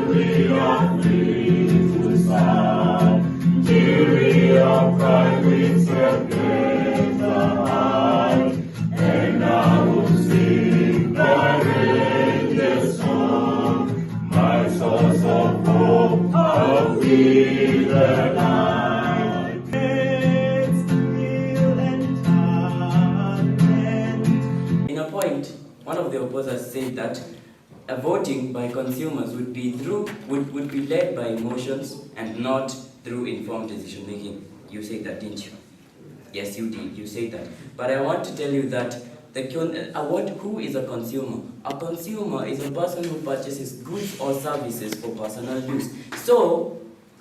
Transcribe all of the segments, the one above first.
we are free to sound. Njiiri, our pride we celebrate the heart, and I will sing the radiant song, my source of hope, of we the night. It's real and hard. In a point, one of the opposers said that a voting by consumers would be led by emotions and not through informed decision making. You said that, didn't you? Yes, you did. You said that. But I want to tell you that who is a consumer? A consumer is a person who purchases goods or services for personal use. So,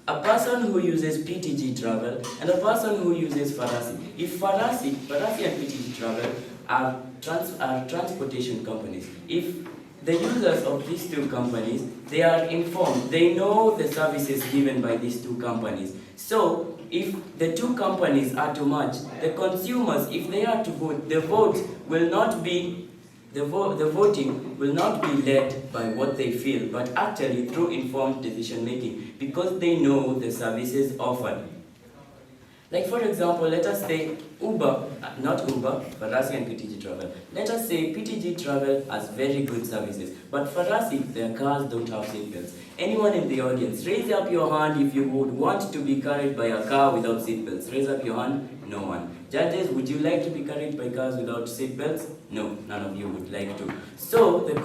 a person who uses PTG Travel and a person who uses Farasi. If Farasi and PTG Travel are transportation companies, if the users of these two companies, they are informed, they know the services given by these two companies. So, if the two companies are to merge, the consumers, if they are to vote, the voting will not be led by what they feel, but actually through informed decision making, because they know the services offered. Like for example, let us say not Uber, Farasi and PTG Travel. Let us say PTG Travel has very good services, but Farasi, their cars don't have seatbelts. Anyone in the audience, raise up your hand if you would want to be carried by a car without seatbelts. Raise up your hand. No one. Judges, would you like to be carried by cars without seatbelts? No, none of you would like to. So the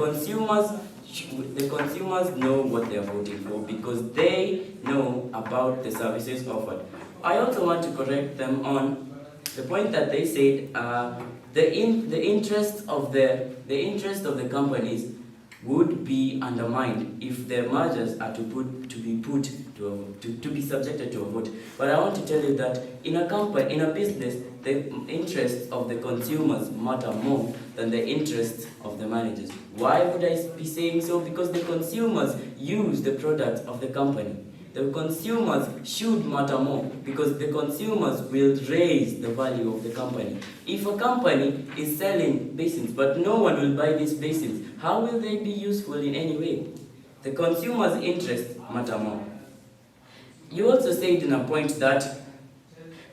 consumers know what they are voting for because they know about the services offered. I also want to correct them on the point that they said the interest of the companies would be undermined if their mergers are to be subjected to a vote. But I want to tell you that in a business, the interests of the consumers matter more than the interests of the managers. Why would I be saying so? Because the consumers use the products of the company. The consumers should matter more because the consumers will raise the value of the company. If a company is selling basins but no one will buy these basins, how will they be useful in any way? The consumers' interests matter more. You also said in a point that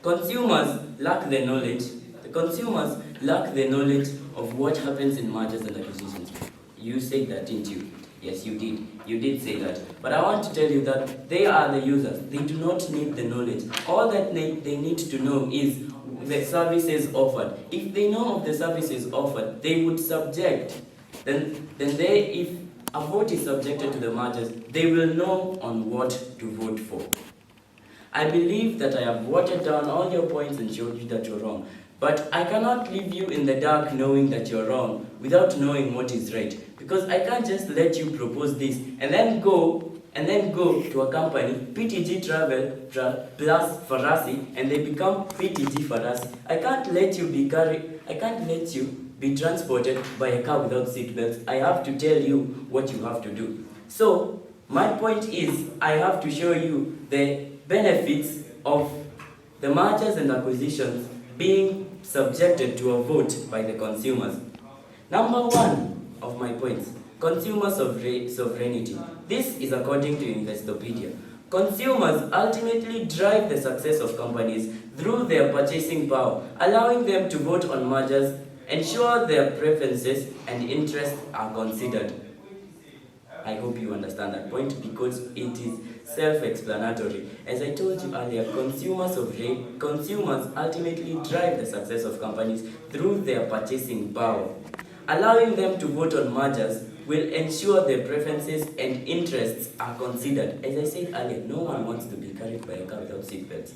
consumers lack the knowledge. The consumers lack the knowledge of what happens in mergers and acquisitions. You said that, didn't you? Yes, you did. You did say that. But I want to tell you that they are the users. They do not need the knowledge. All that they need to know is the services offered. If they know of the services offered, they would subject. If a vote is subjected to the mergers, they will know on what to vote for. I believe that I have watered down all your points and showed you that you're wrong. But I cannot leave you in the dark knowing that you're wrong without knowing what is right. Because I can't just let you propose this and then go to a company, PTG Travel plus Farasi, and they become PTG Farasi. I can't let you be transported by a car without seatbelts. I have to tell you what you have to do. So my point is, I have to show you the benefits of the mergers and acquisitions being subjected to a vote by the consumers. Number one of my points, consumer sovereignty. This is according to Investopedia. Consumers ultimately drive the success of companies through their purchasing power, allowing them to vote on mergers, ensure their preferences and interests are considered. I hope you understand that point because it is self-explanatory. As I told you earlier, consumers ultimately drive the success of companies through their purchasing power. Allowing them to vote on mergers will ensure their preferences and interests are considered. As I said earlier, no one wants to be carried by a car without seatbelts.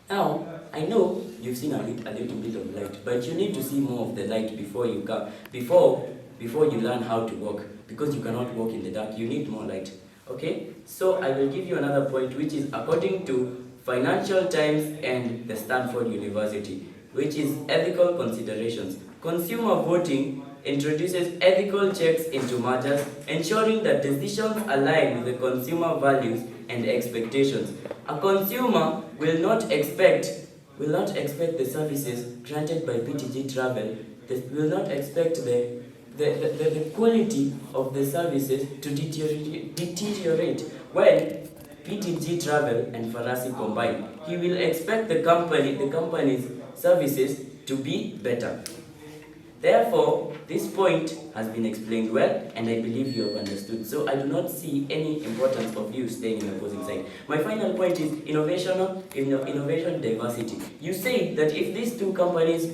Now, I know you've seen a little bit of light, but you need to see more of the light before you learn how to walk. Because you cannot walk in the dark, you need more light. Okay? So I will give you another point, which is according to Financial Times and the Stanford University, which is ethical considerations. Consumer voting introduces ethical checks into mergers, ensuring that decisions align with the consumer values and expectations. A consumer will not expect the services granted by PTG Travel, will not expect the the quality of the services to deteriorate when PTG Travel and Farasi combine. He will expect the company's services to be better. Therefore, this point has been explained well, and I believe you have understood. So I do not see any importance of you staying in the opposing side. My final point is innovation diversity. You say that if these two companies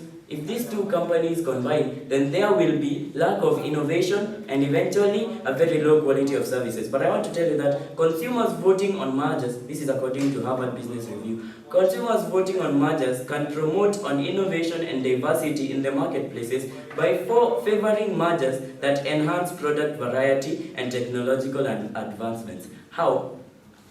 combine, then there will be lack of innovation and eventually a very low quality of services. But I want to tell you that consumers voting on mergers, this is according to Harvard Business Review, consumers voting on mergers can promote on innovation and diversity in the marketplaces by favoring mergers that enhance product variety and technological advancements. How?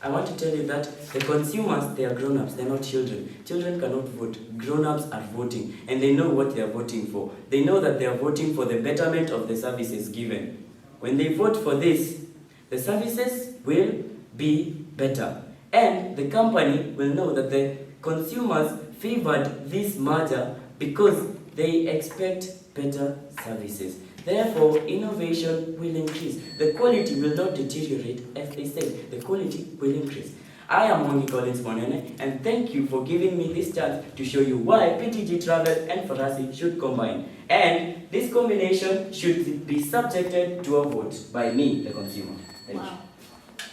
I want to tell you that the consumers, they are grown-ups, they're not children. Children cannot vote. Grown-ups are voting, and they know what they are voting for. They know that they are voting for the betterment of the services given. When they vote for this, the services will be better. And the company will know that the consumers favored this merger because they expect better services. Therefore, innovation will increase. The quality will not deteriorate, as they say. The quality will increase. I am Mongi Collins Monene, and thank you for giving me this chance to show you why PTG Travel and Farasi should combine. And this combination should be subjected to a vote by me, the consumer. Thank you.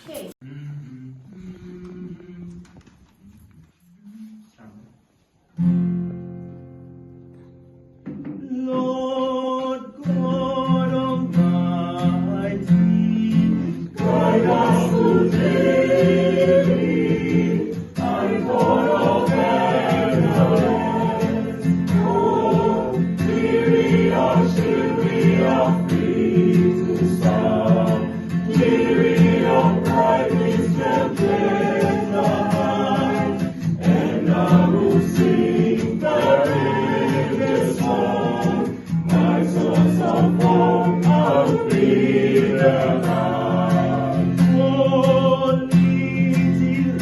Okay. Lord God Almighty, guide us to Njiiri, and God of heaven. Oh, Njiiri, our shield we are free to serve. Njiiri, our pride is tempted the high, and I will sing the religious song. My source of hope, I'll be the light. Oh, Njiiri,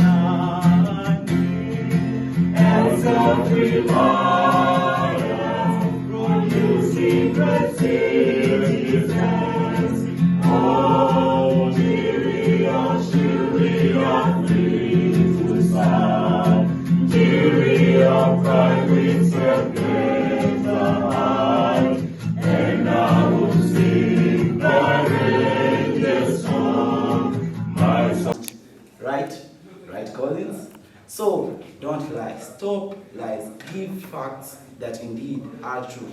else self-reliance, producing the citizens. Oh, Njiiri, our shield, we are free to serve. Njiiri, our pride, we celebrate the high, and I will sing the religious song. My song. Right, Collins? So, don't lie. Stop lies. Give facts that indeed are true.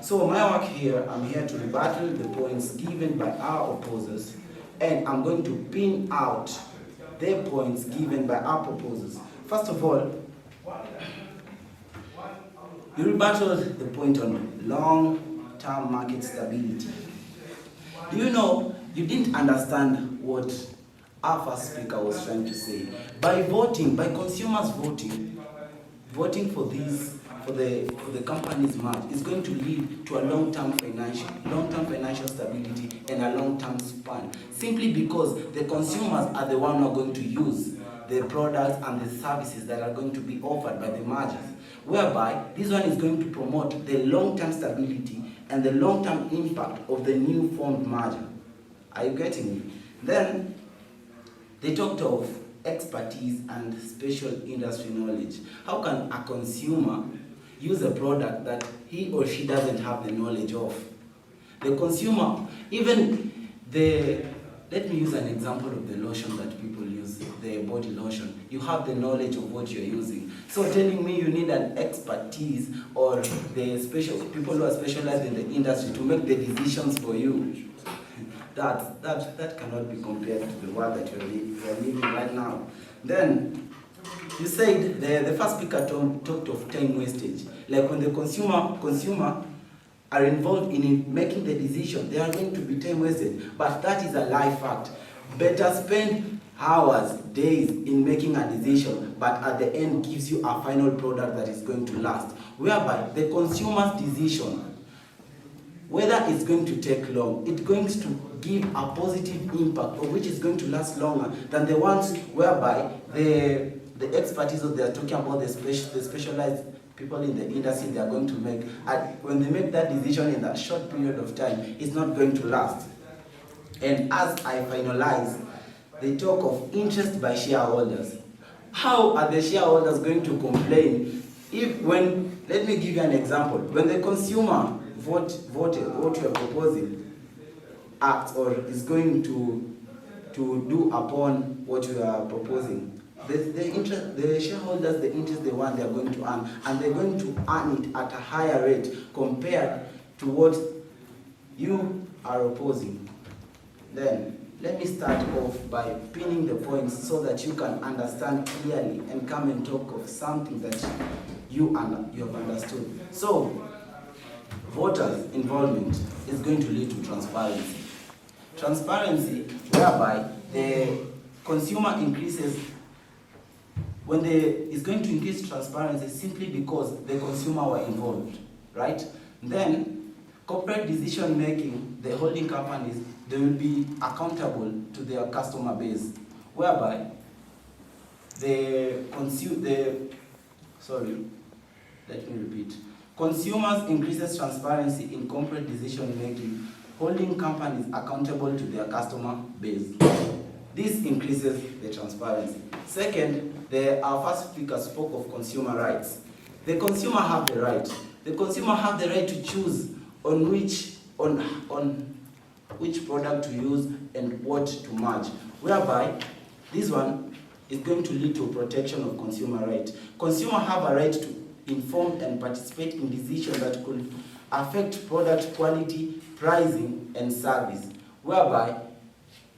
So, my work here, I'm here to rebuttal the points given by our opposers, and I'm going to pin out the points given by our proposers. First of all, you rebutted the point on long-term market stability. Do you know, you didn't understand what our first speaker was trying to say. By voting, by consumers voting for these, for the company's merge is going to lead to a long-term financial stability and a long-term span. Simply because the consumers are the one who are going to use the products and the services that are going to be offered by the mergers, whereby this one is going to promote the long-term stability and the long-term impact of the new formed merger. Are you getting me? Then they talked of expertise and special industry knowledge. How can a consumer use a product that he or she doesn't have the knowledge of? The consumer, even let me use an example of the lotion that people use, the body lotion. You have the knowledge of what you're using. So telling me you need an expertise or the people who are specialized in the industry to make the decisions for you, that cannot be compared to the world that we are living right now. Then you said the first speaker talked of time wastage. Like when the consumer are involved in making the decision, they are going to be time wasted. But that is a lie fact. Better spend hours, days in making a decision, but at the end gives you a final product that is going to last. Whereby the consumer's decision, whether it's going to take long, it's going to give a positive impact, or which is going to last longer than the ones whereby the expertise that they are talking about, the specialized people in the industry they are going to make, and when they make that decision in that short period of time, it's not going to last. And as I finalize, they talk of interest by shareholders. How are the shareholders going to complain if let me give you an example. When the consumer voted what you are proposing, acts or is going to do upon what you are proposing, the shareholders, the interest they want, they are going to earn, and they're going to earn it at a higher rate compared to what you are opposing. Then let me start off by pinning the points so that you can understand clearly and come and talk of something that you have understood. So, voters' involvement is going to lead to transparency. Transparency whereby the consumer increases, is going to increase transparency simply because the consumer were involved, right? Then, corporate decision making, the holding companies, they will be accountable to their customer base, whereby consumers increases transparency in corporate decision making, holding companies accountable to their customer base. This increases the transparency. Second, our first speaker spoke of consumer rights. The consumer have the right. The consumer have the right to choose on which product to use and what to merge, whereby this one is going to lead to protection of consumer rights. Consumers have a right to inform and participate in decisions that could affect product quality, pricing, and service, whereby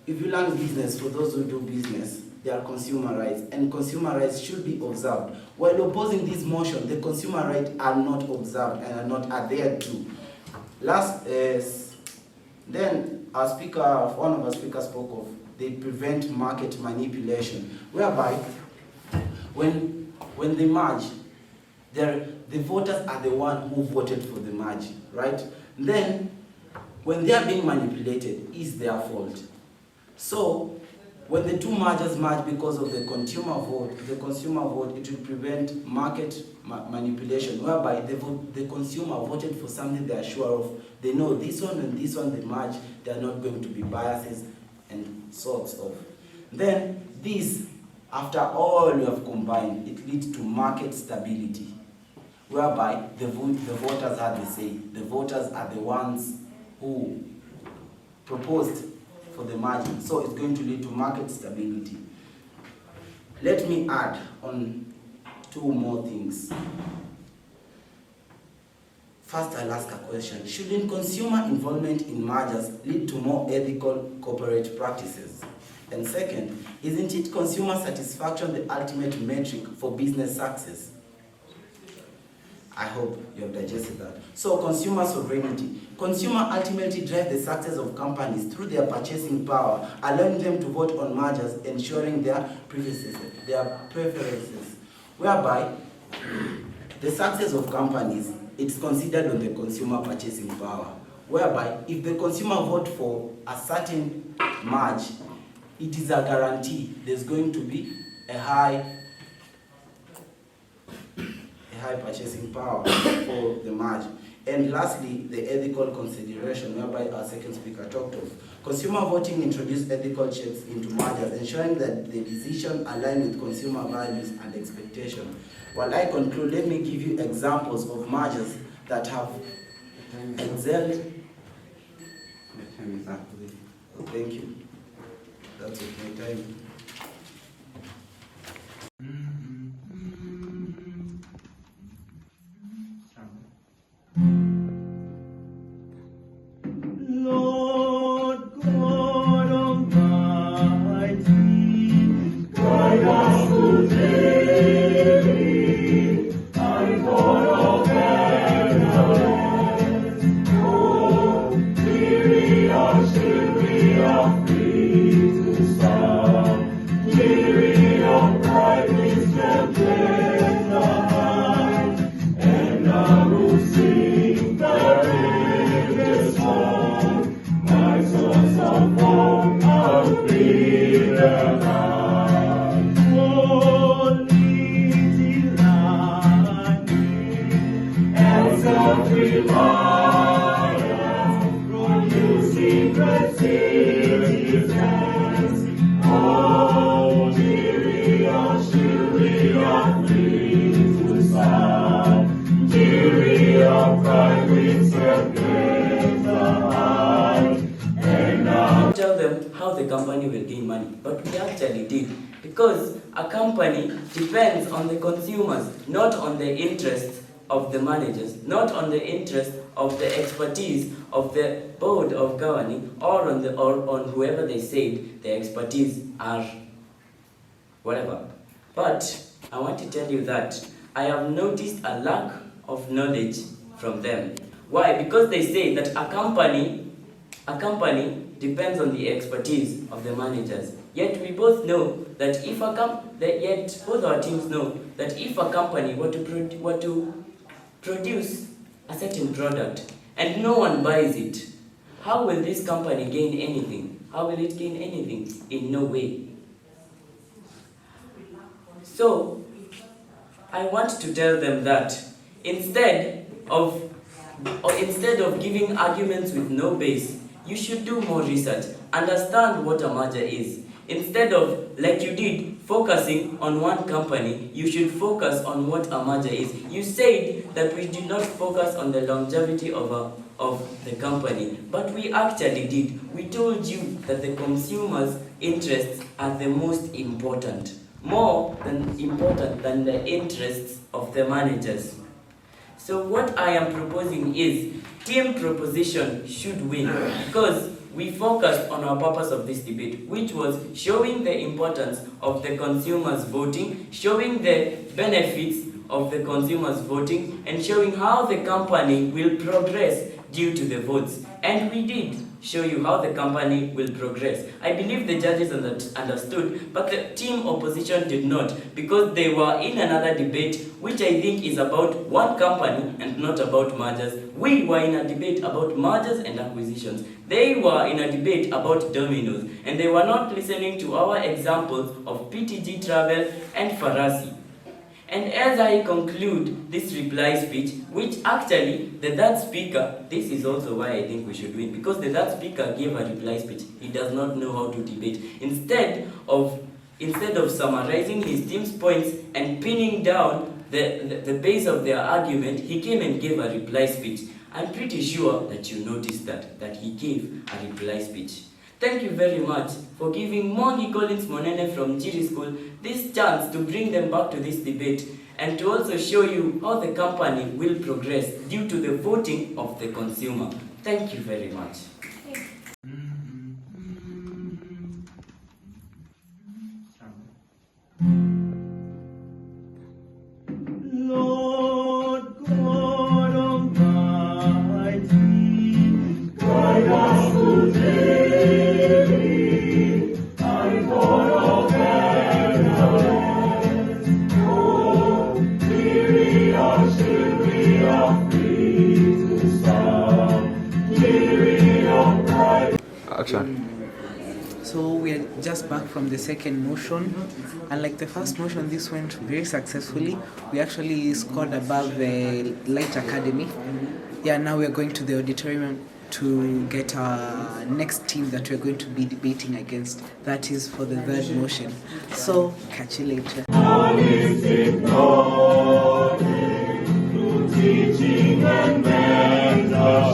if you learn business, for those who do business, there are consumer rights, and consumer rights should be observed. While opposing this motion, the consumer rights are not observed and are not adhered to. Then one of our speakers spoke of they prevent market manipulation, whereby when they merge, the voters are the one who voted for the merge, right? Then when they are being manipulated, it's their fault. So when the two mergers merge because of the consumer vote, it will prevent market manipulation, whereby the consumer voted for something they are sure of. They know this one and this one, they merge, there are not going to be biases and sorts of. Then this, after all you have combined, it leads to market stability, whereby the voters are the say. The voters are the ones who proposed for the margin. So it's going to lead to market stability. Let me add on two more things. First, I'll ask a question. Shouldn't consumer involvement in mergers lead to more ethical corporate practices? And second, isn't it consumer satisfaction the ultimate metric for business success? I hope you have digested that. So, consumer sovereignty. Consumer ultimately drive the success of companies through their purchasing power, allowing them to vote on mergers, ensuring their preferences, whereby the success of companies, it's considered on the consumer purchasing power, whereby if the consumer vote for a certain merge, it is a guarantee there's going to be a high purchasing power for the merge. And lastly, the ethical consideration, whereby our second speaker talked of. Consumer voting introduced ethical checks into mergers, ensuring that the decision align with consumer values and expectations. While I conclude, let me give you examples of mergers that have excelled. Thank you. That's it, my time. Lord God Almighty, guide us today, and God of heaven, oh, Njiiiri, our Njiiiri, our free to serve, Njiiiri, our bright wisdom, the high, and I will sing the song, my source of hope, I'll be the light. Oh, Njiiiri, reliance from you secret citizens. Oh, Njiiri, are free to sound. Njiiri, pride with serpents high. And now Tell them how the company will gain money, but we actually did, because a company depends on the consumers, not on the interests of the managers, not on the interest of the expertise of the board of governing, or on whoever they say the expertise are whatever. But I want to tell you that I have noticed a lack of knowledge from them. Why? Because they say that a company depends on the expertise of the managers. Yet we both know that both our teams know that if a company were to produce a certain product and no one buys it, how will this company gain anything? How will it gain anything? In no way. So I want to tell them that instead of giving arguments with no base, you should do more research, understand what a merger is. Instead of, like you did, focusing on one company, you should focus on what a merger is. You said that we did not focus on the longevity of the company, but we actually did. We told you that the consumers' interests are the most important, more important than the interests of the managers. So what I am proposing is, team proposition should win, because we focused on our purpose of this debate, which was showing the importance of the consumers voting, showing the benefits of the consumers voting, and showing how the company will progress due to the votes. And we did show you how the company will progress. I believe the judges understood, but the team opposition did not, because they were in another debate, which I think is about one company and not about mergers. We were in a debate about mergers and acquisitions. They were in a debate about dominoes, and they were not listening to our examples of PTG Travel and Farasi. And as I conclude this reply speech, which actually the third speaker, this is also why I think we should win, because the third speaker gave a reply speech. He does not know how to debate. Instead of summarizing his team's points and pinning down the base of their argument, he came and gave a reply speech. I'm pretty sure that you noticed that he gave a reply speech. Thank you very much for giving Mwangi Collins Monene from Njiiri School this chance to bring them back to this debate, and to also show you how the company will progress due to the voting of the consumer. Thank you very much. Lord God Almighty, guide us today, and God of heaven. Oh, Njiiri, are free to sound. Njiiri, pride. Action. So we are just back from the second motion, and like the first motion, this went very successfully. We actually scored above the Light Academy. Yeah, now we are going to the auditorium to get our next team that we are going to be debating against. That is for the third motion. So catch you later. Holistic knowledge through teaching and mentorship.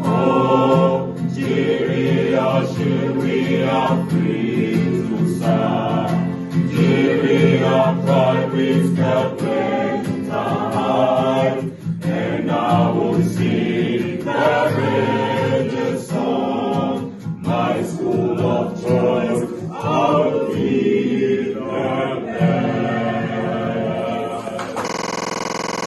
Oh, Njiiri, are free to sound. Njiiri, pride with the